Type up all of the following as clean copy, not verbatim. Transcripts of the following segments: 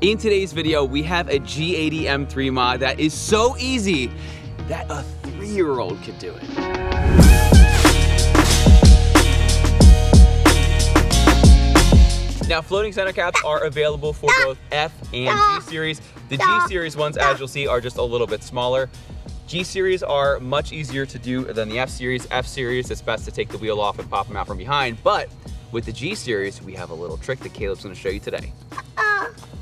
In today's video, we have a G80 M3 mod that is so easy that a 3-year-old could do it. Now, floating center caps are available for both F and G series. The G series ones, as you'll see, are just a little bit smaller. G series are much easier to do than the F series. F series, it's best to take the wheel off and pop them out from behind. But with the G series, we have a little trick that Caleb's gonna show you today.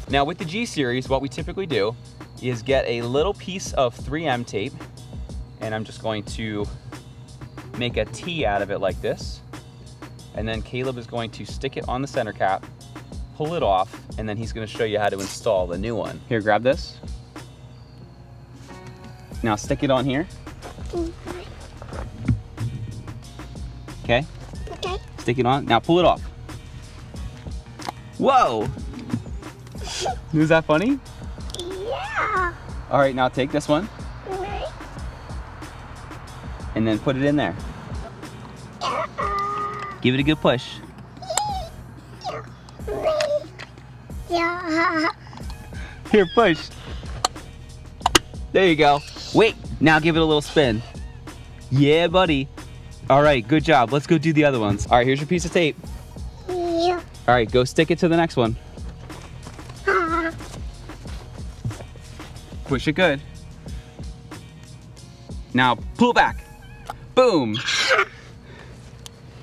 Now with the G series, what we typically do is get a little piece of 3M tape, and I'm just going to make a T out of it like this. And then Caleb is going to stick it on the center cap, pull it off, and then he's gonna show you how to install the new one. Here, grab this. Now stick it on here. Okay? Okay. Stick it on. Now pull it off. Whoa! Was that funny? Yeah. All right, now take this one Right. and then put it in there. Give it a good push. Yeah. Here, push. There you go. Wait, now give it a little spin. Yeah, buddy. All right, good job. Let's go do the other ones. All right, here's your piece of tape. Yeah. All right, go stick it to the next one. Push it good. Now pull back. Boom.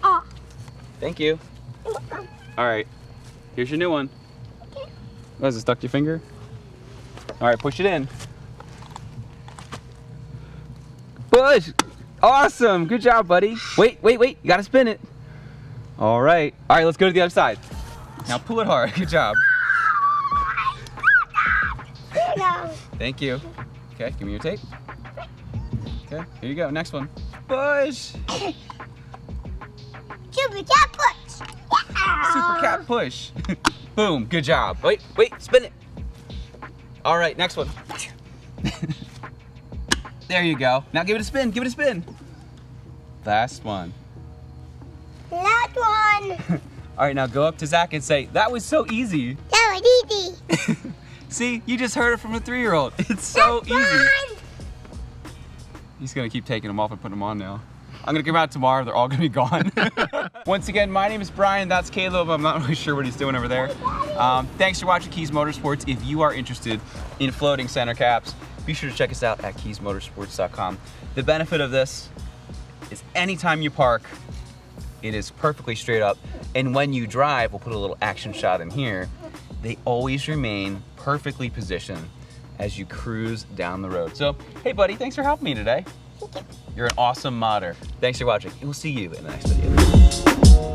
Oh. Thank you. All right, here's your new one. Oh, is it stuck to your finger? All right, push it in. Push. Awesome. Good job, buddy. Wait. You gotta spin it. All right, let's go to the other side. Now pull it hard. Good job. Thank you. Okay, give me your tape. Okay, here you go. Next one. Push. Super cat push. Super cat push. Boom. Good job. Wait. Spin it. All right, next one. There you go. Now give it a spin. Give it a spin. Last one. Last one. All right, now go up to Zach and say, "That was so easy." That was easy. See, you just heard it from a 3-year-old. It's so easy. He's gonna keep taking them off and putting them on now. I'm gonna come out tomorrow, they're all gonna be gone. Once again, my name is Brian, that's Caleb. I'm not really sure what he's doing over there. Thanks for watching Kies Motorsports. If you are interested in floating center caps, be sure to check us out at kiesmotorsports.com. The benefit of this is anytime you park, it is perfectly straight up. And when you drive, we'll put a little action shot in here, they always remain perfectly positioned as you cruise down the road. So, hey buddy, thanks for helping me today. Thank you. You're an awesome modder. Thanks for watching, and we'll see you in the next video.